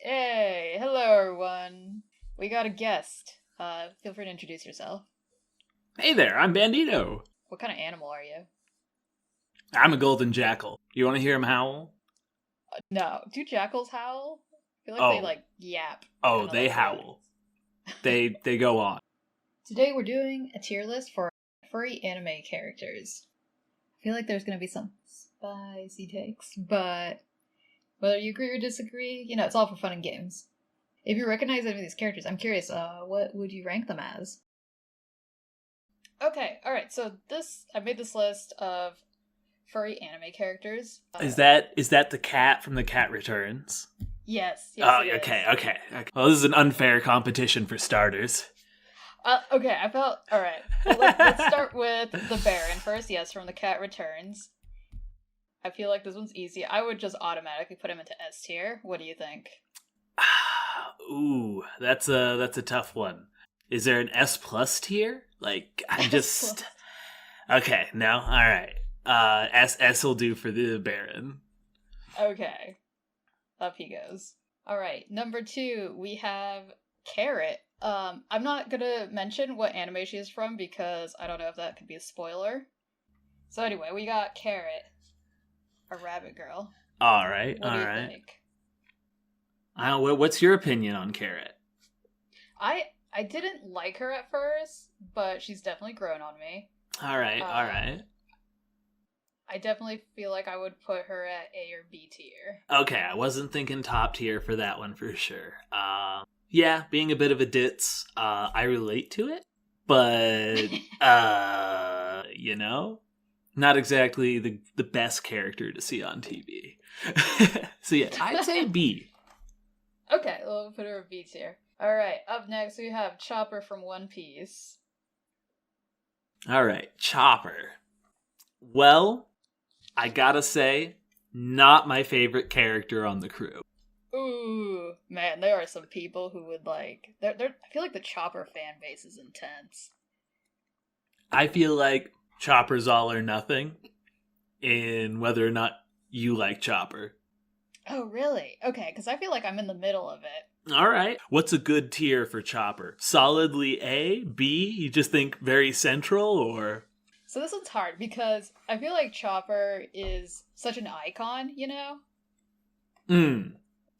Hey, hello everyone. We got a guest. Feel free to introduce yourself. Hey there, I'm Bandito. What kind of animal are you? I'm a golden jackal. You want to hear him howl? No, do jackals howl? I feel like they Oh, yap, oh, kind of they like howl. rodents. They go on. Today we're doing a tier list for furry anime characters. I feel like there's gonna be some spicy takes, but whether you agree or disagree, it's all for fun and games. If you recognize any of these characters, I'm curious, what would you rank them as? Okay, alright, so I made this list of furry anime characters. Is that the cat from The Cat Returns? Yes, Oh, it okay, is. okay. Well, this is an unfair competition for starters. Okay, I felt... Alright, well, let's start with the Baron first. Yes, from The Cat Returns. I feel like this one's easy. I would just automatically put him into S tier. What do you think? Ooh, that's a tough one. Is there an S plus tier? Like, I'm just... Okay, no? Alright. S will do for the Baron. Okay. Up he goes. Alright, number 2, we have Carrot. I'm not gonna mention what anime she is from because I don't know if that could be a spoiler. So anyway, we got Carrot, a rabbit girl. Alright, What do you alright. think? What's your opinion on Carrot? I didn't like her at first, but she's definitely grown on me. Alright, alright. I definitely feel like I would put her at A or B tier. Okay, I wasn't thinking top tier for that one for sure. Yeah, being a bit of a ditz, I relate to it, but not exactly the best character to see on TV. So yeah, I'd say B. Okay, we'll put her at B tier. Alright, up next we have Chopper from One Piece. Alright, Chopper. Well, I gotta say, not my favorite character on the crew. Ooh, man, there are some people who would like... I feel like the Chopper fan base is intense. I feel like Chopper's all or nothing in whether or not you like Chopper. Oh, really? Okay, because I feel like I'm in the middle of it. Alright. What's a good tier for Chopper? Solidly A? B? You just think very central, or... So this one's hard because I feel like Chopper is such an icon, you know?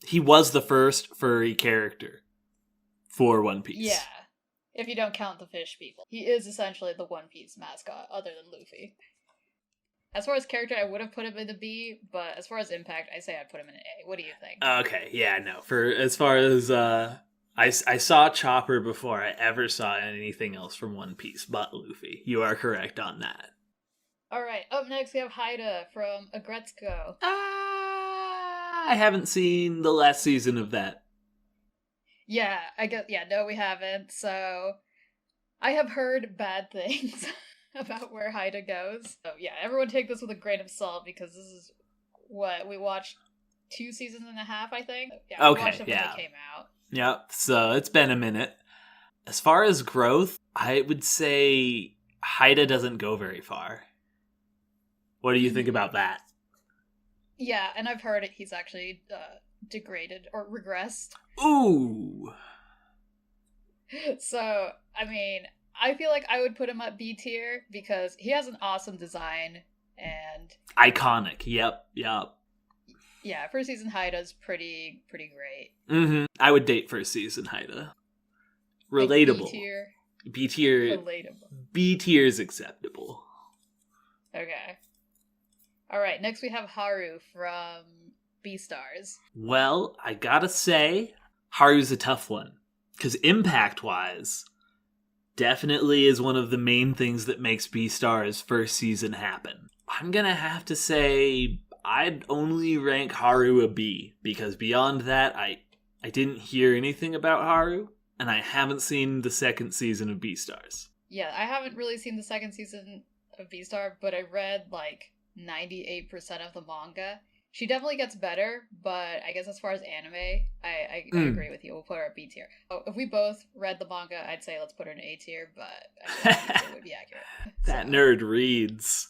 He was the first furry character for One Piece. Yeah. If you don't count the fish people. He is essentially the One Piece mascot, other than Luffy. As far as character, I would have put him in the B, but as far as impact, I say I'd put him in an A. What do you think? Okay, yeah, no. For as far as I saw Chopper before I ever saw anything else from One Piece but Luffy. You are correct on that. Alright, up next we have Haida from Agretzko. I haven't seen the last season of that. Yeah, no we haven't, so I have heard bad things about where Haida goes. So yeah, everyone take this with a grain of salt because this is what we watched 2.5 seasons, I think. Yeah, we watched it when it came out. Yep, so it's been a minute. As far as growth, I would say Haida doesn't go very far. What do you think about that? Yeah, and I've heard he's actually degraded or regressed. Ooh! So, I mean, I feel like I would put him at B tier because he has an awesome design and... Iconic, yep. Yeah, first season Haida's pretty great. Mm-hmm. I would date first season Haida. Relatable. Like B tier. B tier. Relatable. B tier is acceptable. Okay. Alright, next we have Haru from Beastars. Well, I gotta say, Haru's a tough one. Because impact-wise, definitely is one of the main things that makes Beastars first season happen. I'm gonna have to say I'd only rank Haru a B, because beyond that, I didn't hear anything about Haru, and I haven't seen the second season of Beastars. Yeah, I haven't really seen the second season of Beastar, but I read 98% of the manga. She definitely gets better, but I guess as far as anime, I agree with you. We'll put her at B tier. Oh, if we both read the manga, I'd say let's put her in A tier, but I think it would be accurate. That nerd reads.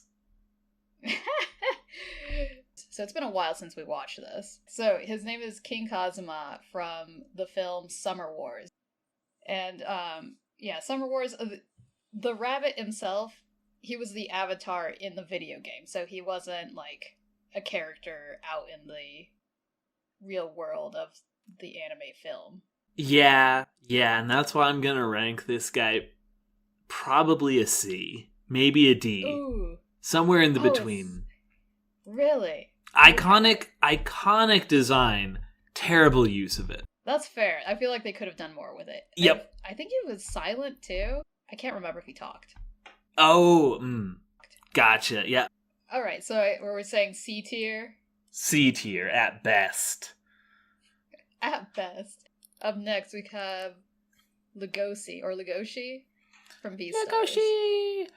So it's been a while since we watched this. So his name is King Kazuma from the film Summer Wars. And Summer Wars, the rabbit himself, he was the avatar in the video game. So he wasn't like a character out in the real world of the anime film. Yeah, and that's why I'm gonna rank this guy probably a C, maybe a D. Ooh. Somewhere in the between. Really? Iconic design, terrible use of it. That's fair. I feel like they could have done more with it. Yep. I think he was silent too. I can't remember if he talked. Oh, gotcha. Yeah. All right, so we're saying C tier? C tier at best. At best. Up next, we have Legoshi from Beastars. Legoshi!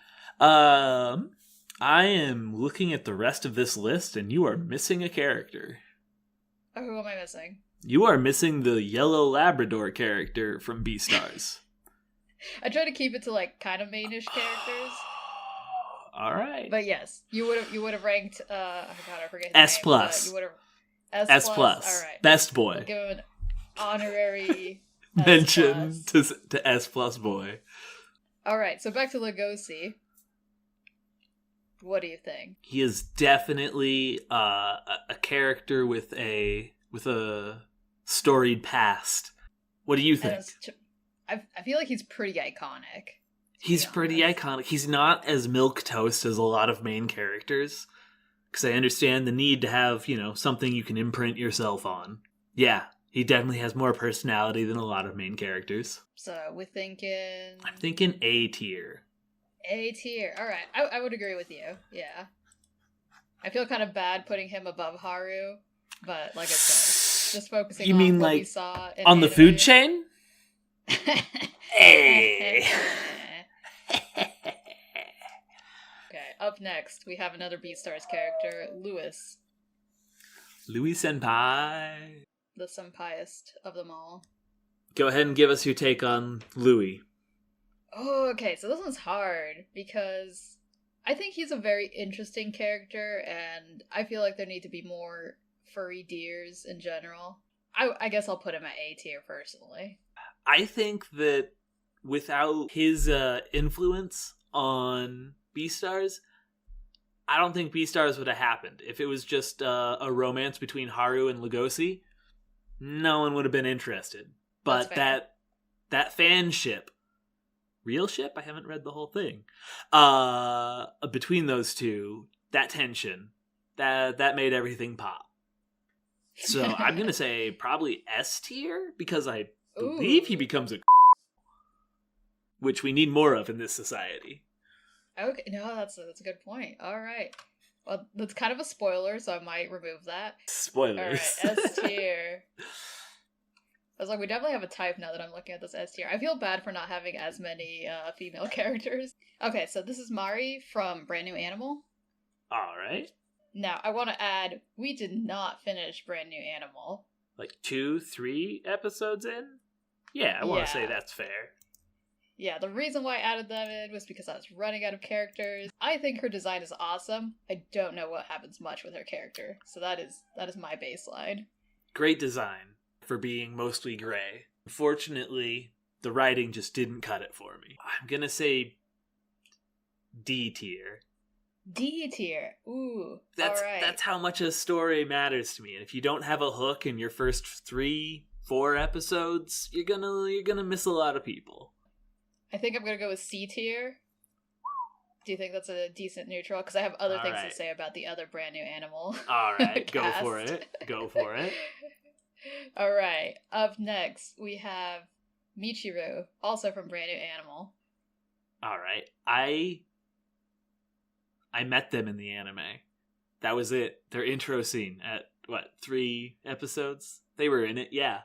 I am looking at the rest of this list, and you are missing a character. Oh, who am I missing? You are missing the yellow Labrador character from Beastars. I try to keep it to like kind of mainish characters. All right. But yes, you would have ranked. I forget. S plus. You would have S plus. All right. Best boy. We'll give him an honorary mention to S plus boy. All right. So back to Legoshi. What do you think? He is definitely a character with a storied past. What do you think? I feel like he's pretty iconic. He's pretty iconic. He's not as milquetoast as a lot of main characters, because I understand the need to have, something you can imprint yourself on. Yeah, he definitely has more personality than a lot of main characters. So we're thinking... I'm thinking A tier. A tier. All right. I would agree with you. Yeah. I feel kind of bad putting him above Haru, but like I said, just focusing on what we saw in on anime. The food chain? Hey. Okay, up next, we have another Beastars character, Louis. Louis Senpai. The senpaiest of them all. Go ahead and give us your take on Louis. Oh, okay, so this one's hard, because I think he's a very interesting character, and I feel like there need to be more furry deers in general. I guess I'll put him at A tier, personally. I think that without his influence on Beastars, I don't think Beastars would have happened. If it was just a romance between Haru and Legoshi, no one would have been interested. But that fanship, real ship? I haven't read the whole thing. Between those two, that tension, that made everything pop. So I'm going to say probably S tier, because I believe he becomes a which we need more of in this society. Okay, no, that's a good point. All right. Well, that's kind of a spoiler, so I might remove that. Spoilers. All right, S tier. I was like, we definitely have a type now that I'm looking at this S tier. I feel bad for not having as many female characters. Okay, so this is Mari from Brand New Animal. All right. Now, I want to add, we did not finish Brand New Animal. Like 2-3 episodes in? Yeah, I want to say that's fair. Yeah, the reason why I added them in was because I was running out of characters. I think her design is awesome. I don't know what happens much with her character. So that is my baseline. Great design for being mostly gray. Unfortunately, the writing just didn't cut it for me. I'm going to say D tier. D tier. Ooh. All right. That's how much a story matters to me. And if you don't have a hook in your first 3-4 episodes, you're gonna miss a lot of people. I think I'm gonna go with C tier. Do you think that's a decent neutral? Because I have other things to say about the other Brand New Animal. All right, go for it. Go for it. All right. Up next, we have Michiru, also from Brand New Animal. All right. I met them in the anime. That was it. Their intro scene at 3 episodes? They were in it, yeah.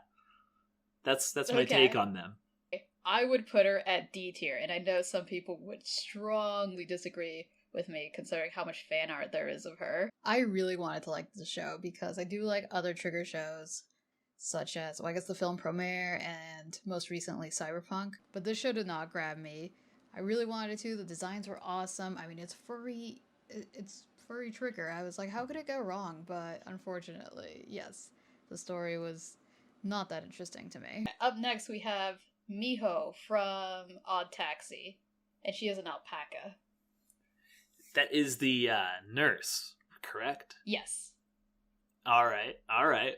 That's my take on them. I would put her at D tier, and I know some people would strongly disagree with me considering how much fan art there is of her. I really wanted to like the show because I do like other trigger shows, such as, I guess the film Promare and most recently Cyberpunk, but this show did not grab me. I really wanted to. The designs were awesome. I mean, it's Furry Trigger. I was like, how could it go wrong? But unfortunately, yes, the story was not that interesting to me. Up next, we have Miho from Odd Taxi, and she is an alpaca. That is the nurse, correct? Yes. All right.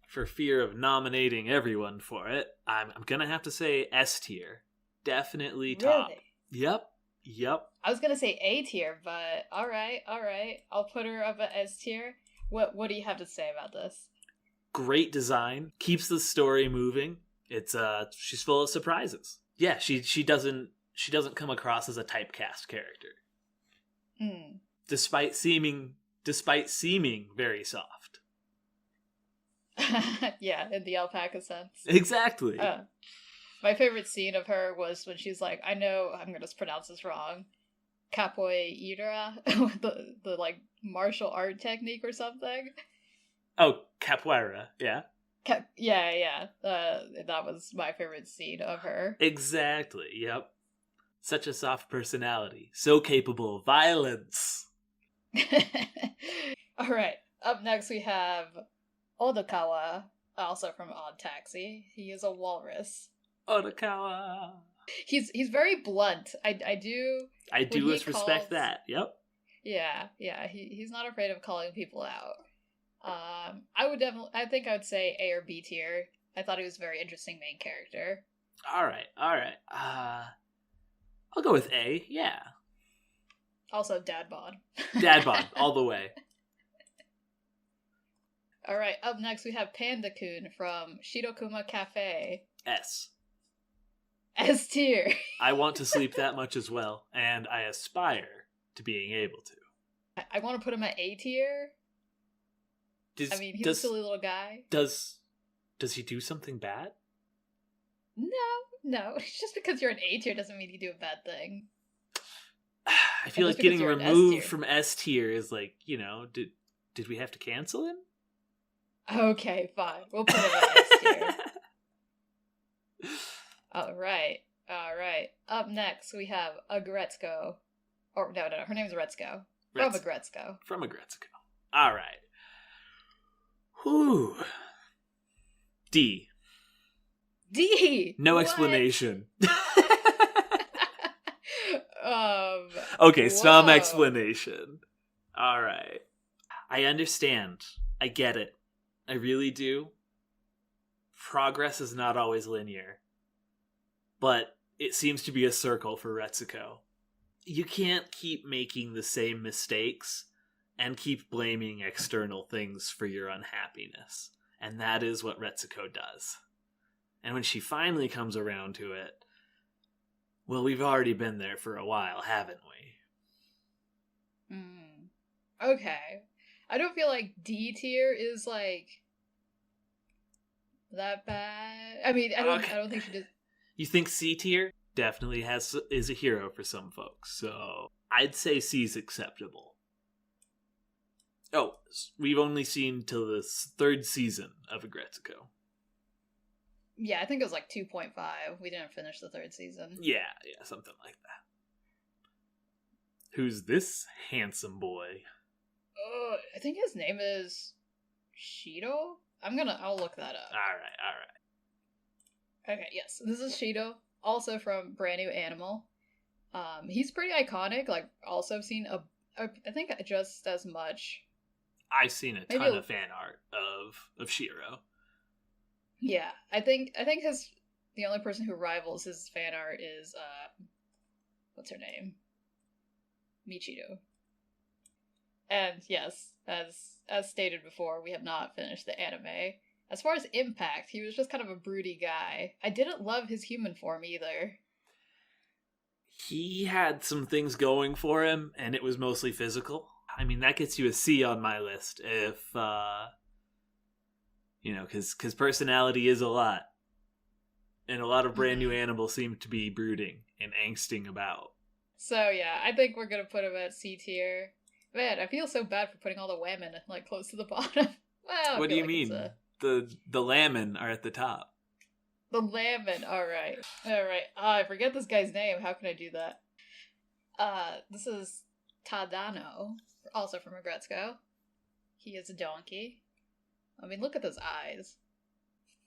For fear of nominating everyone for it, I'm gonna have to say S tier. Definitely top. Really? Yep. I was gonna say A tier, but all right. I'll put her up at S tier. What do you have to say about this? Great design, keeps the story moving. It's she's full of surprises. Yeah, she doesn't come across as a typecast character. Despite seeming very soft. Yeah, in the alpaca sense. Exactly. My favorite scene of her was when she's like, I know I'm gonna pronounce this wrong, capoeira, the like martial art technique or something. Oh, capoeira, yeah. Yeah. That was my favorite scene of her. Exactly, yep. Such a soft personality. So capable of violence. Alright, up next we have Odokawa, also from Odd Taxi. He is a walrus. Odokawa. He's very blunt. I do respect that. Yep. Yeah. He's not afraid of calling people out. I think I would say A or B tier. I thought he was a very interesting main character. All right. I'll go with A. Yeah. Also, dad bod. Dad bod, all the way. All right. Up next, we have Panda-kun from Shirokuma Cafe. S. S tier. I want to sleep that much as well, and I aspire to being able to. I want to put him at A tier. He's a silly little guy. Does he do something bad? No. Just because you're an A tier doesn't mean you do a bad thing. I feel like getting removed from S tier is like, did we have to cancel him? Okay, fine. We'll put him at S tier. All right. Up next, we have Agretzko. Or, no, her name's Retzko. From Agretzko. All right. Whew. D. No explanation. Okay, some explanation. All right. I understand. I get it. I really do. Progress is not always linear. But it seems to be a circle for Retsuko. You can't keep making the same mistakes and keep blaming external things for your unhappiness. And that is what Retsuko does. And when she finally comes around to it, well, we've already been there for a while, haven't we? Okay. I don't feel like D tier is, like, that bad. I mean, I don't think she did. You think C tier definitely is a hero for some folks, so I'd say C's acceptable. Oh, we've only seen till the third season of Agretzko. Yeah, I think it was like 2.5. We didn't finish the third season. Yeah, something like that. Who's this handsome boy? I think his name is Shido? I'll look that up. Alright. Okay, yes. This is Shido, also from Brand New Animal. He's pretty iconic, like, also seen I think just as much. I've seen a ton of fan art of Shiro. Yeah, I think the only person who rivals his fan art is what's her name? Michiru. And yes, as stated before, we have not finished the anime. As far as impact, he was just kind of a broody guy. I didn't love his human form either. He had some things going for him, and it was mostly physical. I mean, that gets you a C on my list if, because personality is a lot. And a lot of Brand New Animals seem to be brooding and angsting about. So, yeah, I think we're going to put him at C tier. Man, I feel so bad for putting all the women, like, close to the bottom. Well, what do you mean? The lammen are at the top. The lammen, alright. I forget this guy's name. How can I do that? This is Tadano, also from Agretzko. He is a donkey. I mean, look at those eyes.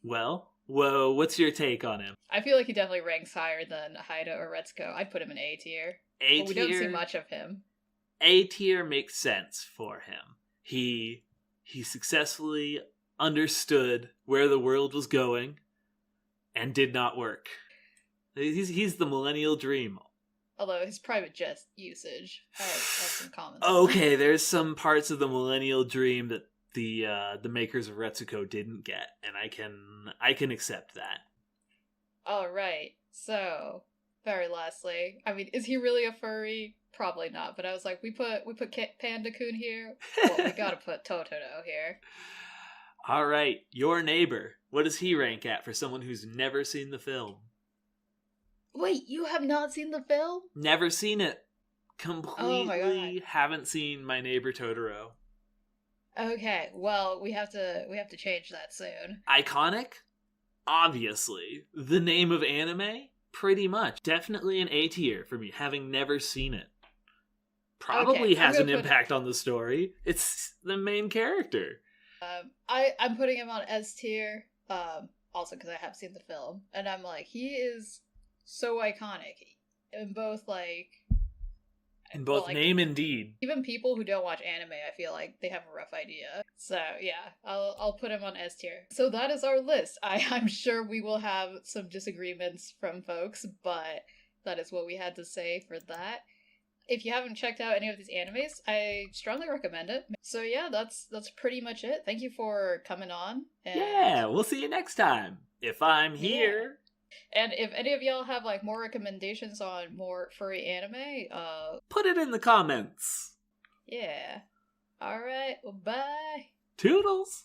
Well, whoa, what's your take on him? I feel like he definitely ranks higher than Haida or Retsuko. I'd put him in A tier. A but we tier? don't see much of him. A tier makes sense for him. He successfully understood where the world was going and did not work. He's the millennial dream. Although his private jet usage has some comments. Okay, there's some parts of the millennial dream that the makers of Retsuko didn't get, and I can accept that. All right. So, very lastly, I mean, is he really a furry? Probably not. But I was like, we put Panda-kun here. Well, we gotta put Totoro here. All right, your neighbor. What does he rank at for someone who's never seen the film? Wait, you have not seen the film? Never seen it. Completely Oh my God. haven't seen My Neighbor Totoro. Okay, well, we have to change that soon. Iconic? Obviously. The name of anime? Pretty much. Definitely an A tier for me, having never seen it. Probably Okay, has an impact on the story. It's the main character. I'm putting him on S tier, also because I have seen the film, and I'm like, he is so iconic in both name and deed. Even people who don't watch anime, I feel like they have a rough idea. So yeah, I'll put him on S tier. So that is our list. I'm sure we will have some disagreements from folks, but that is what we had to say for that. If you haven't checked out any of these animes, I strongly recommend it. So yeah, that's pretty much it. Thank you for coming on. And yeah, we'll see you next time. If I'm here. And if any of y'all have more recommendations on more furry anime, put it in the comments. Yeah. Alright, well, bye. Toodles!